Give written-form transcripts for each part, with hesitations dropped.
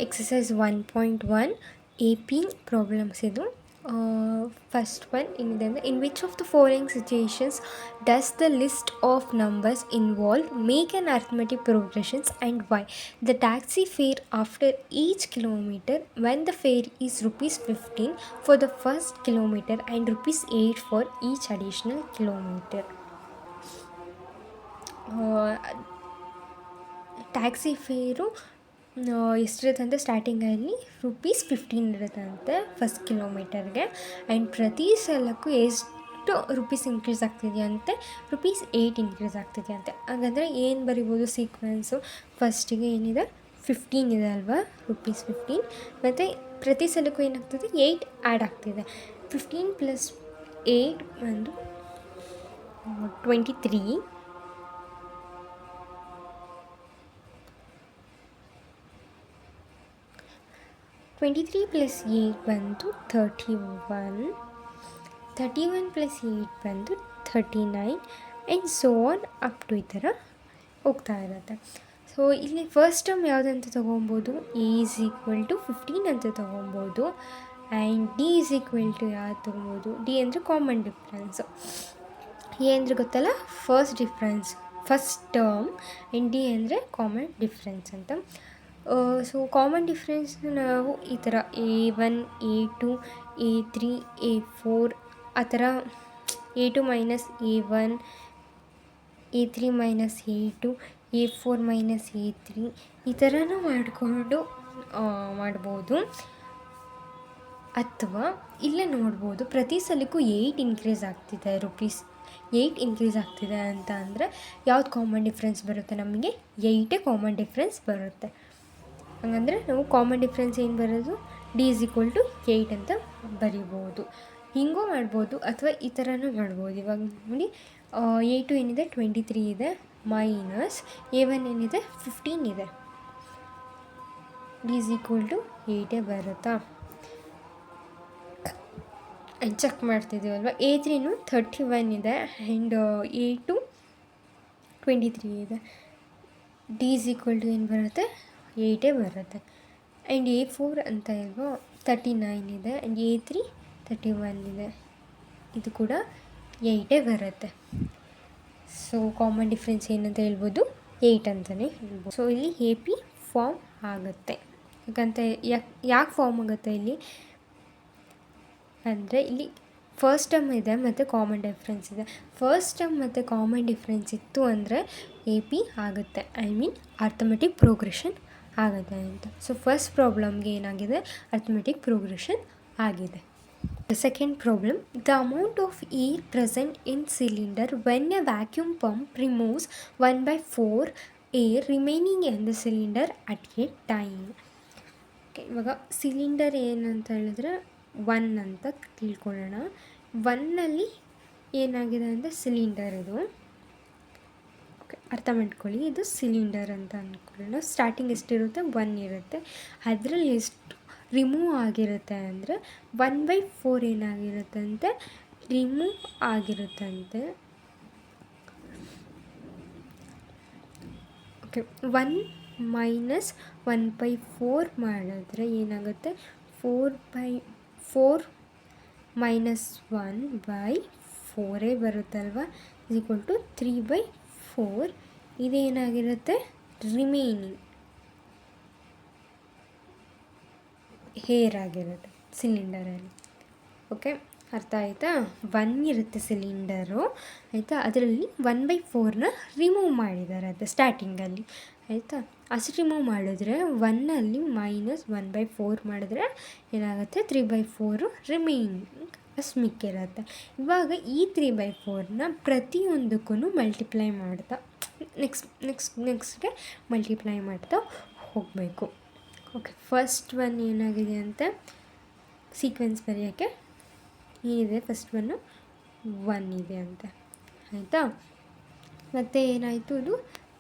Exercise 1.1 AP problems ಇದು. First one in which of the following situations does the list of numbers involve make an arithmetic progressions and why? The taxi fare after each kilometer when the fare is rupees 15 for the first kilometer and rupees 8 for each additional kilometer. Taxi fare ಎಷ್ಟಿರುತ್ತಂತೆ ಸ್ಟಾರ್ಟಿಂಗಲ್ಲಿ ₹15 ಇರುತ್ತಂತೆ first ಕಿಲೋಮೀಟರ್ಗೆ. And ಪ್ರತಿ ಸಲಕ್ಕೂ ಎಷ್ಟು rupees increase ಆಗ್ತಿದೆಯಂತೆ, ₹8 increase ಆಗ್ತಿದೆಯಂತೆ. ಹಾಗಾದರೆ ಏನು ಬರಿಬೋದು ಸೀಕ್ವೆನ್ಸು? ಫಸ್ಟಿಗೆ ಏನಿದೆ 15 ಇದೆ ಅಲ್ವಾ, ₹15. ಮತ್ತು ಪ್ರತಿ ಸಲಕ್ಕೂ ಏನಾಗ್ತದೆ 8 ಆ್ಯಡ್ ಆಗ್ತಿದೆ. 15 + 8 ಒಂದು 23. 23 + 8 ಬಂದು 31. 31 + 8 ಬಂದು 39 and so on up to ಈ ಥರ ಹೋಗ್ತಾ ಇರುತ್ತೆ. ಸೊ ಇಲ್ಲಿ ಫಸ್ಟ್ ಟರ್ಮ್ ಯಾವುದಂತ ತೊಗೊಬೋದು? A = 15 ಅಂತ ತೊಗೊಬೋದು. ಆ್ಯಂಡ್ D = ಯಾವ್ದು ತೊಗೊಬೋದು? D ಅಂದರೆ ಕಾಮನ್ ಡಿಫ್ರೆನ್ಸು. A ಅಂದರೆ ಗೊತ್ತಲ್ಲ, first difference, first term. And D ಅಂದರೆ ಕಾಮನ್ ಡಿಫ್ರೆನ್ಸ್ ಅಂತ. ಸೊ ಕಾಮನ್ ಡಿಫ್ರೆನ್ಸ್ನ ನಾವು ಈ ಥರ A1, A2, A3, A4 ಆ ಥರ, A2 - A1, A3 - A2, A4 - A3 ಈ ಥರನೂ ಮಾಡಿಕೊಂಡು ಮಾಡ್ಬೋದು. ಅಥವಾ ಇಲ್ಲೇ ನೋಡ್ಬೋದು, ಪ್ರತಿ ಸಲಕ್ಕೂ 8 ಇನ್ಕ್ರೀಸ್ ಆಗ್ತಿದೆ, ₹8 ಇನ್ಕ್ರೀಸ್ ಆಗ್ತಿದೆ ಅಂತ ಅಂದರೆ ಯಾವ್ದು ಕಾಮನ್ ಡಿಫ್ರೆನ್ಸ್ ಬರುತ್ತೆ? ನಮಗೆ 8 ಕಾಮನ್ ಡಿಫ್ರೆನ್ಸ್ ಬರುತ್ತೆ. ಹಾಗಂದರೆ ನಾವು ಕಾಮನ್ ಡಿಫ್ರೆನ್ಸ್ ಏನು ಬರೋದು? D = 8 ಅಂತ ಬರಿಬೋದು. ಹಿಂಗೂ ಮಾಡ್ಬೋದು ಅಥವಾ ಈ ಥರನೂ ಮಾಡ್ಬೋದು. ಇವಾಗ ನೋಡಿ, A2 ಏನಿದೆ 23 ಇದೆ, ಮೈನಸ್ A1 ಏನಿದೆ 15 ಇದೆ, D = 8 ಬರುತ್ತಾ? ಚೆಕ್ ಮಾಡ್ತಿದ್ದೀವಲ್ವ. A3 31 ಇದೆ ಆ್ಯಂಡ್ A2 23 ಇದೆ. D = ಏನು ಬರುತ್ತೆ? 8 ಬರುತ್ತೆ. ಆ್ಯಂಡ್ A4 ಅಂತ ಇಲ್ವೋ 39 ಇದೆ ಆ್ಯಂಡ್ A3 31 ಇದೆ, ಇದು ಕೂಡ 8 ಬರುತ್ತೆ. ಸೊ ಕಾಮನ್ ಡಿಫ್ರೆನ್ಸ್ ಏನಂತ ಹೇಳ್ಬೋದು? 8 ಅಂತಲೇ ಹೇಳ್ಬೋದು. ಸೊ ಇಲ್ಲಿ AP ಫಾರ್ಮ್ ಆಗುತ್ತೆ. ಯಾಕೆ ಫಾರ್ಮ್ ಆಗುತ್ತೆ ಇಲ್ಲಿ ಅಂದರೆ, ಇಲ್ಲಿ ಫಸ್ಟ್ ಟರ್ಮ್ ಇದೆ ಮತ್ತು ಕಾಮನ್ ಡಿಫ್ರೆನ್ಸ್ ಇದೆ. ಫಸ್ಟ್ ಟರ್ಮ್ ಮತ್ತು ಕಾಮನ್ ಡಿಫ್ರೆನ್ಸ್ ಇತ್ತು ಅಂದರೆ AP ಆಗುತ್ತೆ, ಅರ್ಥಮೆಟಿಕ್ ಪ್ರೋಗ್ರೆಷನ್ ಆಗುತ್ತೆ ಅಂತ. ಸೊ ಫಸ್ಟ್ ಪ್ರಾಬ್ಲಮ್ಗೆ ಏನಾಗಿದೆ? ಅರ್ಥಮೆಟಿಕ್ ಪ್ರೋಗ್ರೆಷನ್ ಆಗಿದೆ. The second problem, the amount of air present in cylinder when a vacuum pump removes 1/4 air remaining in the cylinder at a time. ಇವಾಗ cylinder ಏನಂತ ಹೇಳಿದ್ರೆ 1 ಅಂತ ತಿಳ್ಕೊಳ್ಳೋಣ. 1ನಲ್ಲಿ ಏನಾಗಿದೆ ಅಂದರೆ ಸಿಲಿಂಡರ್ ಇದು. ಅರ್ಥ ಮಾಡ್ಕೊಳ್ಳಿ, ಇದು ಸಿಲಿಂಡರ್ ಅಂತ ಅಂದ್ಕೊಳ್ಳೋಣ. ಸ್ಟಾರ್ಟಿಂಗ್ ಎಷ್ಟಿರುತ್ತೆ? 1 ಇರುತ್ತೆ. ಅದರಲ್ಲಿ ಎಷ್ಟು ರಿಮೂವ್ ಆಗಿರುತ್ತೆ ಅಂದರೆ 1/4 ಏನಾಗಿರುತ್ತಂತೆ? ರಿಮೂವ್ ಆಗಿರುತ್ತಂತೆ. ಓಕೆ, 1 - 1/4 ಮಾಡಿದ್ರೆ ಏನಾಗುತ್ತೆ? 4/4 - 1/4 ಬರುತ್ತಲ್ವ, = 3/4. ಇದೇನಾಗಿರುತ್ತೆ? ರಿಮೈನಿಂಗ್ ಏರ್ ಆಗಿರುತ್ತೆ ಸಿಲಿಂಡರಲ್ಲಿ. ಓಕೆ, ಅರ್ಥ ಆಯಿತಾ? 1 ಇರುತ್ತೆ ಸಿಲಿಂಡರು, ಆಯಿತಾ? ಅದರಲ್ಲಿ 1/4ನ ರಿಮೂವ್ ಮಾಡಿದ್ದಾರೆ ಅದು ಸ್ಟಾರ್ಟಿಂಗಲ್ಲಿ, ಆಯಿತಾ? ಅಷ್ಟು ರಿಮೂವ್ ಮಾಡಿದ್ರೆ 1ನಲ್ಲಿ -1/4 ಮಾಡಿದ್ರೆ ಏನಾಗುತ್ತೆ? 3/4 ರಿಮೈನಿಂಗ್ ಅಷ್ಟು ಮಿಕ್ಕಿರುತ್ತೆ. ಇವಾಗ ಈ 3/4ನ ಪ್ರತಿಯೊಂದಕ್ಕೂ ಮಲ್ಟಿಪ್ಲೈ ಮಾಡ್ತಾ ನೆಕ್ಸ್ಟ್ಗೆ ಮಲ್ಟಿಪ್ಲೈ ಮಾಡ್ತಾ ಹೋಗಬೇಕು. ಓಕೆ, ಫಸ್ಟ್ ಒನ್ ಏನಾಗಿದೆ ಅಂತ ಸೀಕ್ವೆನ್ಸ್ ಬರೆಯೋಕ್ಕೆ ಏನಿದೆ? ಫಸ್ಟ್ 1 ಇದೆ ಅಂತ, ಆಯಿತಾ? ಮತ್ತು ಏನಾಯಿತು? ಅದು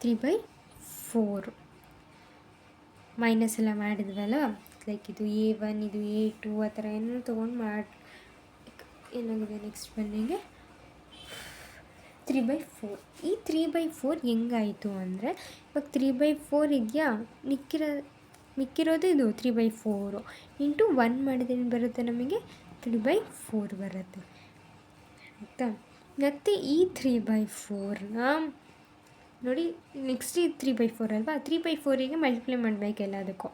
3/4 ಮೈನಸ್ ಎಲ್ಲ ಮಾಡಿದ್ವಲ್ಲ, ಲೈಕ್ ಇದು A1 ಇದು A2 ಆ ಥರ ಏನೋ ತೊಗೊಂಡು ಏನಾಗಿದೆ ನೆಕ್ಸ್ಟ್ ಬನ್ನಿಗೆ 3/4. ಈ 3/4 ಹೆಂಗಾಯಿತು ಅಂದರೆ, ಇವಾಗ 3/4 ಇದೆಯಾ, ಮಿಕ್ಕಿರೋದು ಇದು 3/4 ಇಂಟು 1 ಮಾಡಿದ್ರೆ ಏನು ಬರುತ್ತೆ ನಮಗೆ 3/4 ಬರುತ್ತೆ ಆಯಿತಾ. ಮತ್ತು ಈ 3/4ನ ನೋಡಿ ನೆಕ್ಸ್ಟ್ ಇದು 3/4 ಅಲ್ವಾ, 3/4ಗೆ ಮಲ್ಟಿಪ್ಲೈ ಮಾಡಬೇಕು ಎಲ್ಲದಕ್ಕೂ.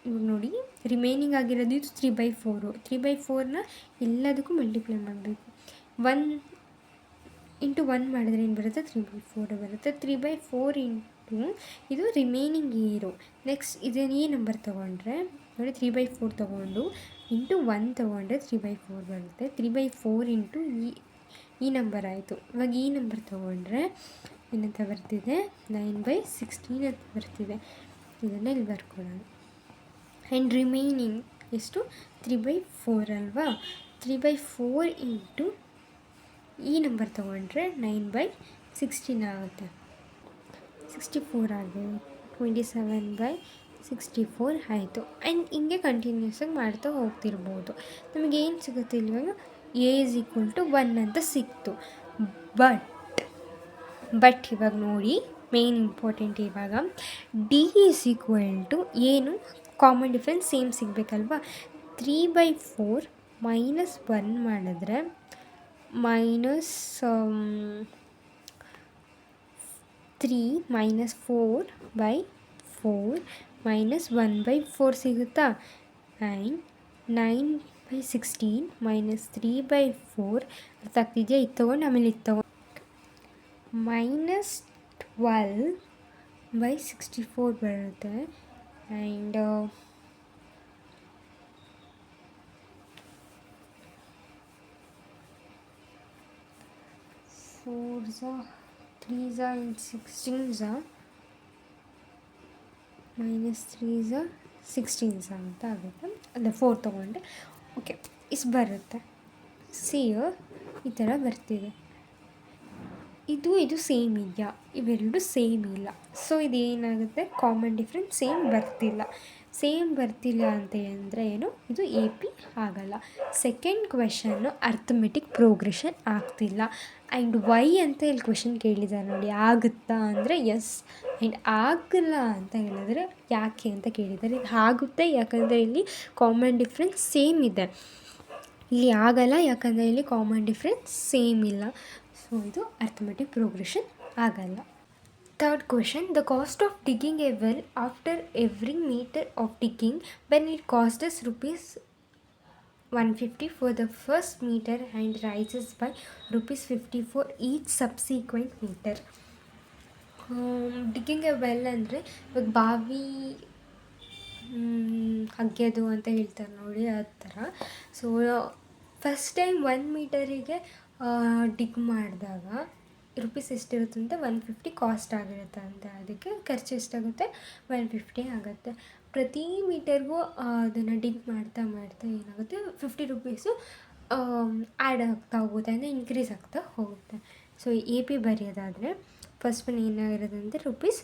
ಇವಾಗ ನೋಡಿ ರಿಮೈನಿಂಗ್ ಆಗಿರೋದು ಇದು 3/4, 3/4ನ ಎಲ್ಲದಕ್ಕೂ ಮಲ್ಟಿಪ್ಲೈ ಮಾಡಬೇಕು. 1 ಇಂಟು 1 ಮಾಡಿದ್ರೆ ಏನು ಬರುತ್ತೆ 3/4 ಬರುತ್ತೆ. 3/4 ಇಂಟು ಇದು ರಿಮೈನಿಂಗ್ ಇರೋ ನೆಕ್ಸ್ಟ್ ಇದನ್ನು ಈ ನಂಬರ್ ತೊಗೊಂಡ್ರೆ ನೋಡಿ 3/4 ತೊಗೊಂಡು ಇಂಟು 1 ತೊಗೊಂಡ್ರೆ 3/4 ಬರುತ್ತೆ. 3/4 ಇಂಟು ಈ ನಂಬರ್ ಆಯಿತು. ಇವಾಗ ಈ ನಂಬರ್ ತೊಗೊಂಡ್ರೆ ಏನಂತ ಬರ್ತಿದೆ 9/16 ಅಂತ ಬರ್ತಿದೆ. ಇದನ್ನು ಇಲ್ಲಿ ಬರ್ಕೊಳ್ಳೋಣ. ಆ್ಯಂಡ್ ರಿಮೈನಿಂಗ್ ಎಷ್ಟು 3/4 ಅಲ್ವಾ, 3/4 ಇಂಟು ಈ ನಂಬರ್ ತೊಗೊಂಡ್ರೆ 9/16 ಆಗುತ್ತೆ. 64 ಆಗಿದೆ. 27/64 ಆಯಿತು. ಆ್ಯಂಡ್ ಹಿಂಗೆ ಕಂಟಿನ್ಯೂಸಾಗಿ ಮಾಡ್ತಾ ಹೋಗ್ತಿರ್ಬೋದು. ನಮಗೇನು ಸಿಗುತ್ತೆ ಇವಾಗ a = 1 ಅಂತ ಸಿಕ್ತು. ಬಟ್ ಇವಾಗ ನೋಡಿ ಮೇನ್ ಇಂಪಾರ್ಟೆಂಟ್ ಇವಾಗ d = ಏನು ಕಾಮನ್ ಡಿಫ್ರೆನ್ಸ್ ಸೇಮ್ ಸಿಗಬೇಕಲ್ವಾ. 3/4 -1 ಮಾಡಿದ್ರೆ -3 -4/4 -1/4 ಸಿಗುತ್ತಾ. ಆ್ಯಂಡ್ 9/16 -3/4 ಅರ್ಥ ಆಗ್ತಿದೆಯಾ. ಇದು ತೊಗೊಂಡು ಆಮೇಲೆ ಇದು ತೊಗೊಂಡು -12/64 ಬರುತ್ತೆ. ಆ್ಯಂಡ್ 4 3 and 16 -3 16 ಅಂತ ಆಗುತ್ತೆ. ಅಲ್ಲ 4 ತೊಗೊಂಡೆ. ಓಕೆ, ಇಷ್ಟು ಬರುತ್ತೆ. ಈ ಥರ ಬರ್ತಿದೆ. ಇದು ಸೇಮ್ ಇದೆಯಾ, ಇವೆರಡು ಸೇಮ್ ಇಲ್ಲ. ಸೊ ಇದೇನಾಗುತ್ತೆ ಕಾಮನ್ ಡಿಫ್ರೆನ್ಸ್ ಸೇಮ್ ಬರ್ತಿಲ್ಲ ಅಂತ ಅಂದರೆ ಏನು ಇದು AP ಆಗಲ್ಲ. ಸೆಕೆಂಡ್ ಕ್ವೆಶನ್ನು ಅರ್ಥಮೆಟಿಕ್ ಪ್ರೋಗ್ರೆಷನ್ ಆಗ್ತಿಲ್ಲ. ಆ್ಯಂಡ್ ವೈ ಅಂತ ಇಲ್ಲಿ ಕ್ವೆಶನ್ ಕೇಳಿದ್ದಾರೆ ನೋಡಿ, ಆಗುತ್ತಾ ಅಂದರೆ ಎಸ್, ಆ್ಯಂಡ್ ಆಗಲ್ಲ ಅಂತ ಹೇಳಿದ್ರೆ ಯಾಕೆ ಅಂತ ಕೇಳಿದ್ದಾರೆ. ಇದು ಆಗುತ್ತೆ ಯಾಕಂದರೆ ಇಲ್ಲಿ ಕಾಮನ್ ಡಿಫ್ರೆನ್ಸ್ ಸೇಮ್ ಇದೆ. ಇಲ್ಲಿ ಆಗಲ್ಲ ಯಾಕಂದರೆ ಇಲ್ಲಿ ಕಾಮನ್ ಡಿಫ್ರೆನ್ಸ್ ಸೇಮ್ ಇಲ್ಲ. ಸೊ ಇದು ಅರ್ಥಮೆಟಿಕ್ ಪ್ರೋಗ್ರೆಷನ್ ಆಗಲ್ಲ. Third question, the cost of digging a well after every meter of digging when it costs us rupees 150 for the first meter and rises by rupees 50 for each subsequent meter. Digging a well ಅಂದರೆ ಇವಾಗ ಬಾವಿ ಅಗೆಯೋದು ಅಂತ ಹೇಳ್ತಾರೆ ನೋಡಿ, ಆ ಥರ. So first time 1 ಮೀಟರಿಗೆ ಡಿಗ್ ಮಾಡಿದಾಗ rupees ಎಷ್ಟಿರುತ್ತೆ ಅಂತ 150 ಕಾಸ್ಟ್ ಆಗಿರುತ್ತೆ ಅಂತ. ಅದಕ್ಕೆ ಖರ್ಚು ಎಷ್ಟಾಗುತ್ತೆ 150 ಆಗುತ್ತೆ. ಪ್ರತಿ ಮೀಟರ್ಗೂ ಅದನ್ನು ಡಿಗ್ ಮಾಡ್ತಾ ಏನಾಗುತ್ತೆ 50 ರುಪೀಸು ಆ್ಯಡ್ ಆಗ್ತಾ ಹೋಗುತ್ತೆ, ಅಂದರೆ ಇನ್ಕ್ರೀಸ್ ಆಗ್ತಾ ಹೋಗುತ್ತೆ. ಸೊ AP ಬರೆಯೋದಾದರೆ ಫಸ್ಟ್ ಒನ್ ಏನಾಗಿರೋದಂತೆ rupees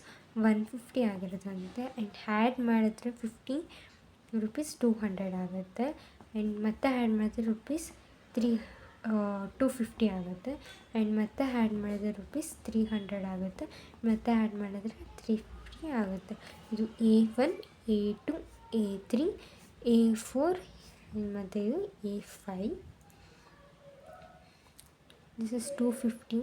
150 ಆಗಿರೋದಂತೆ. ಆ್ಯಂಡ್ ಆ್ಯಡ್ ಮಾಡಿದ್ರೆ 50 rupees 200 ಆಗುತ್ತೆ. ಆ್ಯಂಡ್ ಮತ್ತೆ ಆ್ಯಡ್ ಮಾಡಿದ್ರೆ rupees 250 ಆಗುತ್ತೆ. ಆ್ಯಂಡ್ ಮತ್ತೆ ಆ್ಯಡ್ ಮಾಡಿದ್ರೆ rupees 300 ಆಗುತ್ತೆ. ಮತ್ತೆ ಆ್ಯಡ್ ಮಾಡಿದ್ರೆ 350 ಆಗುತ್ತೆ. ಇದು A1 A2 A3 A4 ಮತ್ತು ಇದು A5. This is 250.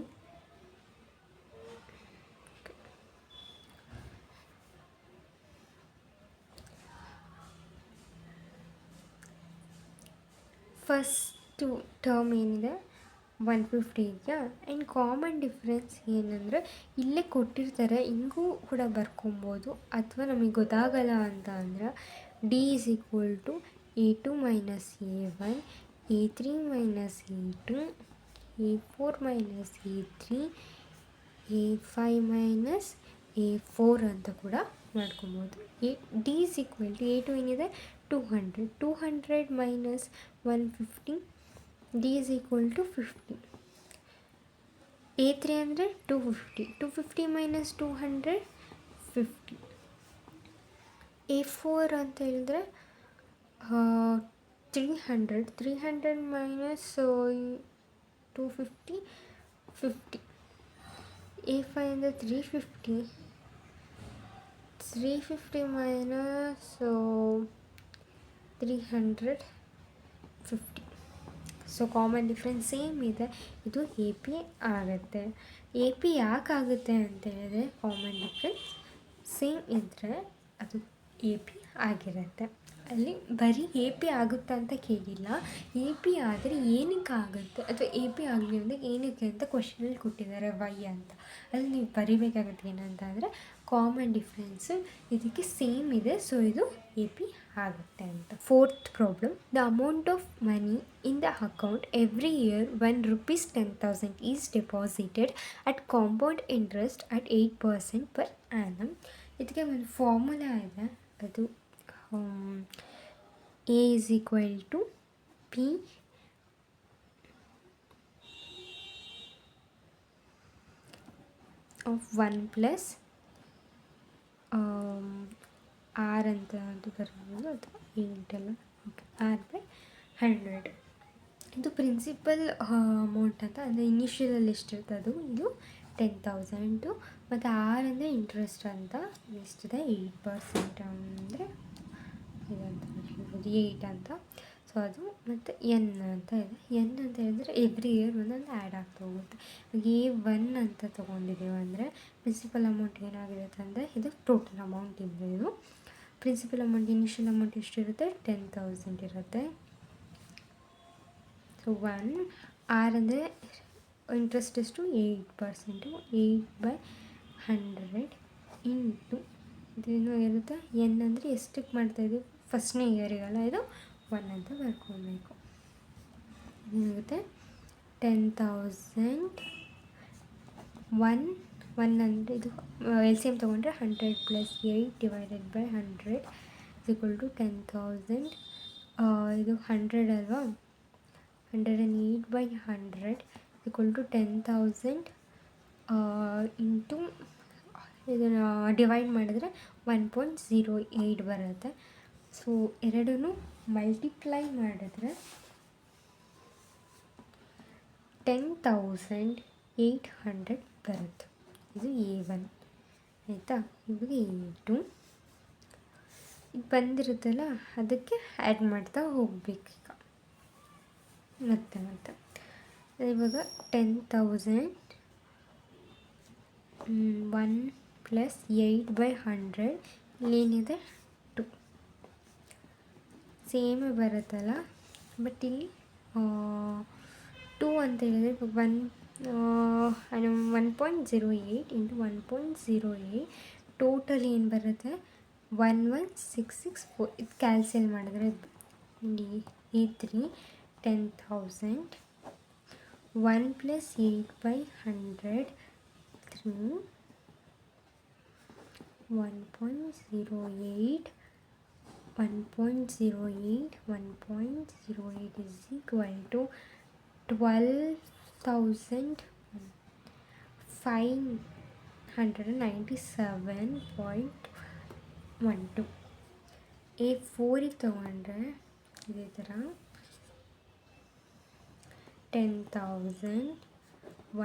First term ಏನಿದೆ 150 ಇದೆಯಾ. ಆ್ಯಂಡ್ ಕಾಮನ್ ಡಿಫ್ರೆನ್ಸ್ ಏನಂದರೆ ಇಲ್ಲೇ ಕೊಟ್ಟಿರ್ತಾರೆ, ಹಿಂಗೂ ಕೂಡ ಬರ್ಕೊಬೋದು. ಅಥವಾ ನಮಗೆ ಗೊತ್ತಾಗಲ್ಲ ಅಂತ ಅಂದ್ರೆ D = A2 - A1 A3 - A2 A4 - A3 A5 - A4 ಅಂತ ಕೂಡ ಮಾಡ್ಕೊಬೋದು. D = A2 ಏನಿದೆ 200 - 150 D = 50. A3 ಅಂದರೆ 250 250 - 200 50. A4 ಅಂತ ಹೇಳಿದ್ರೆ 300 300 - 250 50. A5 ಅಂದರೆ 350 350 minus 350. So common difference same ಇದೆ, ಇದು ಎ ಪಿ ಆಗುತ್ತೆ. ಎ ಪಿ ಯಾಕಾಗುತ್ತೆ ಅಂತ ಹೇಳಿದ್ರೆ ಕಾಮನ್ ಡಿಫ್ರೆನ್ಸ್ ಸೇಮ್ ಇದ್ದರೆ ಅದು ಎ ಪಿ ಆಗಿರುತ್ತೆ. ಅಲ್ಲಿ ಬರೀ ಎ ಪಿ ಆಗುತ್ತಾ ಅಂತ ಕೇಳಿಲ್ಲ, ಎ ಪಿ ಆದರೆ ಏನಕ್ಕೆ ಆಗುತ್ತೆ ಅಥವಾ ಎ ಪಿ ಆಗಲಿ ಅಂದರೆ ಏನಕ್ಕೆ ಅಂತ ಕ್ವಶನಲ್ಲಿ ಕೊಟ್ಟಿದ್ದಾರೆ ವೈ ಅಂತ. ಅಲ್ಲಿ ನೀವು ಬರಿಬೇಕಾಗುತ್ತೆ ಏನಂತ ಅಂದರೆ ಕಾಮನ್ ಡಿಫ್ರೆನ್ಸು ಇದಕ್ಕೆ ಸೇಮ್ ಇದೆ, ಸೊ ಇದು ಎ ಪಿ ಆಗುತ್ತೆ ಅಂತ. Fourth problem, the amount of money in the account every year when ₹10,000 is deposited at compound interest at 8% per annum. ಇದಕ್ಕೆ ಒಂದು ಫಾರ್ಮುಲಾ ಇದೆ, ಅದು A is equal to P of 1 plus R ಅಂತ ಅದು ಬರ್ಬೋದು ಅಥವಾ 8 ಅಲ್ಲ, ಓಕೆ, R/100. ಇದು ಪ್ರಿನ್ಸಿಪಲ್ ಅಮೌಂಟ್ ಅಂತ ಅಂದರೆ ಇನಿಷಿಯಲಲ್ಲಿ ಎಷ್ಟಿರುತ್ತೆ ಅದು, ಇದು 10,000. ಮತ್ತು ಆರ್ ಅಂದರೆ ಇಂಟ್ರೆಸ್ಟ್ ಅಂತ ಎಷ್ಟಿದೆ 8% ಅಂದರೆ ಇದಂತ ಹೇಳ್ಬೋದು 8 ಅಂತ. ಸೊ ಅದು ಮತ್ತು ಎನ್ ಅಂತ ಇದೆ. ಎನ್ ಅಂತ ಹೇಳಿದ್ರೆ ಎವ್ರಿ ಇಯರ್ ಒಂದೊಂದು ಆ್ಯಡ್ ಆಗ್ತಾ ಹೋಗುತ್ತೆ. A1 ಅಂತ ತೊಗೊಂಡಿದ್ದೀವಿ ಅಂದರೆ ಪ್ರಿನ್ಸಿಪಲ್ ಅಮೌಂಟ್ ಏನಾಗಿರುತ್ತೆ ಅಂದರೆ ಇದು ಟೋಟಲ್ ಅಮೌಂಟ್ ಇದೆ. ಇದು ಪ್ರಿನ್ಸಿಪಲ್ ಅಮೌಂಟ್ ಇನಿಷಿಯಲ್ ಅಮೌಂಟ್ ಎಷ್ಟಿರುತ್ತೆ 10,000 ಇರುತ್ತೆ. ಸೊ 1 ಆರ್ ಅಂದರೆ ಇಂಟ್ರೆಸ್ಟ್ ಎಷ್ಟು 8%, 8/100 ಇಂಟು ಇದೇನು ಇರುತ್ತೆ ಎನ್ ಅಂದರೆ ಎಷ್ಟಕ್ಕೆ ಮಾಡ್ತಾಯಿದ್ದೀವಿ ಫಸ್ಟ್ನೇ ಇಯರಿಗಲ್ಲ, ಇದು 1 ಅಂತ ಬರ್ಕೊಳ್ಬೇಕು. ಏನಾಗುತ್ತೆ 10,000 1 ಅಂದರೆ ಇದು ಎಲ್ ಸಿ ಎಮ್ ತೊಗೊಂಡ್ರೆ 100 + 8 / 100 = 10,000. ಇದು 100 ಅಲ್ವಾ, 108/100 = 10,000 ಇಂಟು ಇದನ್ನು ಡಿವೈಡ್ ಮಾಡಿದ್ರೆ 1.08 ಬರುತ್ತೆ. ಸೊ ಎರಡೂ ಮಲ್ಟಿಪ್ಲೈ ಮಾಡಿದ್ರೆ 10,800 ಬರುತ್ತೆ. ಇದು A1 ಆಯಿತಾ. ಇವಾಗ A2 ಇದು ಬಂದಿರುತ್ತಲ್ಲ ಅದಕ್ಕೆ ಆ್ಯಡ್ ಮಾಡ್ತಾ ಹೋಗ್ಬೇಕು ಈಗ ಮತ್ತೆ ಇವಾಗ 10,000 1 + 8/100 ಏನಿದೆ 2 ಸೇಮೇ ಬರುತ್ತಲ್ಲ, ಬಟ್ ಇಲ್ಲಿ 2 ಅಂತ ಹೇಳಿದ್ರೆ 1.08 ಇಂಟು 1.08 ಟೋಟಲ್ ಏನು ಬರುತ್ತೆ 11,664. ಇದು ಕ್ಯಾನ್ಸಲ್ ಮಾಡಿದ್ರೆ A3 10,000 1 + 8/100 3 1.08 is equal to 12,597.12. A4ಗೆ ತೊಗೊಂಡ್ರೆ ಇದೇ ಥರ 10,000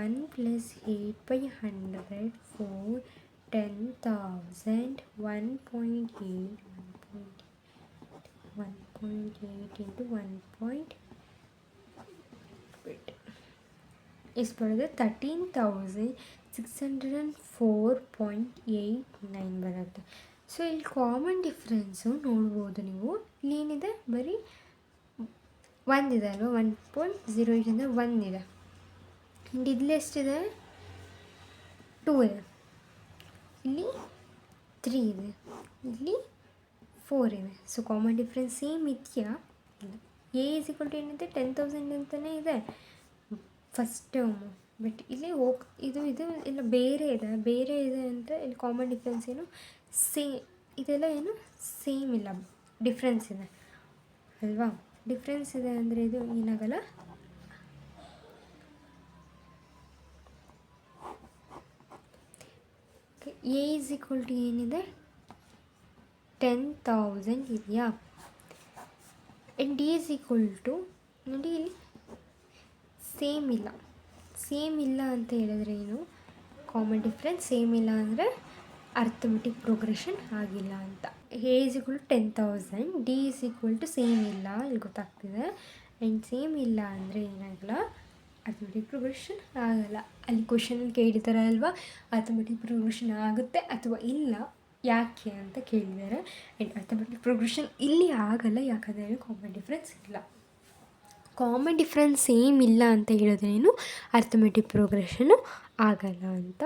1 + 8/100 4 10,000 1.8 into 1. ಎಷ್ಟು ಬರುತ್ತೆ 13,604.89 ಬರುತ್ತೆ. ಸೊ ಇಲ್ಲಿ ಕಾಮನ್ ಡಿಫ್ರೆನ್ಸು ನೋಡ್ಬೋದು ನೀವು, ಇಲ್ಲೇನಿದೆ ಬರೀ ಒಂದಿದೆ ಅಲ್ವ, 1.08 ಅಂದರೆ 1 ಇದೆ. ಆ್ಯಂಡ್ ಇಲ್ಲಿ ಎಷ್ಟಿದೆ 2 ಇದೆ, ಇಲ್ಲಿ 3 ಇದೆ, ಇಲ್ಲಿ 4 ಇದೆ. ಸೊ ಕಾಮನ್ ಡಿಫ್ರೆನ್ಸ್ ಸೇಮ್ ಇದೆಯಾ ಇಲ್ಲ. A is equal to ಏನಿದೆ 10,000 ಅಂತಲೇ ಇದೆ ಫಸ್ಟ್ ಟರ್ಮು, ಬಟ್ ಇಲ್ಲಿ ಇದು ಇಲ್ಲ ಬೇರೆ ಇದೆ ಅಂತ ಇಲ್ಲಿ ಕಾಮನ್ ಡಿಫ್ರೆನ್ಸ್ ಏನು ಇದೆಲ್ಲ ಏನು ಸೇಮ್ ಇಲ್ಲ, ಡಿಫ್ರೆನ್ಸ್ ಇದೆ ಅಲ್ವಾ. ಡಿಫ್ರೆನ್ಸ್ ಇದೆ ಅಂದರೆ ಇದು ಏನಾಗಲ್ಲ, A is equal to ಏನಿದೆ 10,000 ಇದೆಯಾ. And D is equal to ನೋಡಿ ಇಲ್ಲಿ ಸೇಮ್ ಇಲ್ಲ ಅಂತ ಹೇಳಿದ್ರೆ ಏನು ಕಾಮನ್ ಡಿಫ್ರೆನ್ಸ್ ಸೇಮ್ ಇಲ್ಲ ಅಂದರೆ ಅರ್ಥಮೆಟಿಕ್ ಪ್ರೋಗ್ರೆಷನ್ ಆಗಿಲ್ಲ ಅಂತ. A is equal to 10,000, d is equal to same ಇಲ್ಲ, ಇಲ್ಲಿ ಗೊತ್ತಾಗ್ತಿದೆ. ಆ್ಯಂಡ್ ಸೇಮ್ ಇಲ್ಲ ಅಂದರೆ ಏನಾಗಲ್ಲ, ಅರ್ಥಮೆಟಿಕ್ ಪ್ರೋಗ್ರೆಷನ್ ಆಗಲ್ಲ. ಅಲ್ಲಿ ಕ್ವಶನಲ್ಲಿ ಕೇಳಿದ್ದಾರೆ ಅಲ್ವಾ, ಅರ್ಥಮೆಟಿಕ್ ಪ್ರೋಗ್ರೆಷನ್ ಆಗುತ್ತೆ ಅಥವಾ ಇಲ್ಲ, ಯಾಕೆ ಅಂತ ಕೇಳಿದ್ದಾರೆ. ಆ್ಯಂಡ್ ಅರ್ಥಮೆಟಿಕ್ ಪ್ರೋಗ್ರೆಷನ್ ಇಲ್ಲಿ ಆಗಲ್ಲ, ಯಾಕಂದರೆ ಕಾಮನ್ ಡಿಫ್ರೆನ್ಸ್ ಇಲ್ಲ. ಕಾಮನ್ ಡಿಫ್ರೆನ್ಸ್ ಸೇಮ್ ಇಲ್ಲ ಅಂತ ಹೇಳಿದ್ರೇನು ಅರ್ಥಮೆಟಿಕ್ ಪ್ರೋಗ್ರೆಷನ್ನು ಆಗಲ್ಲ ಅಂತ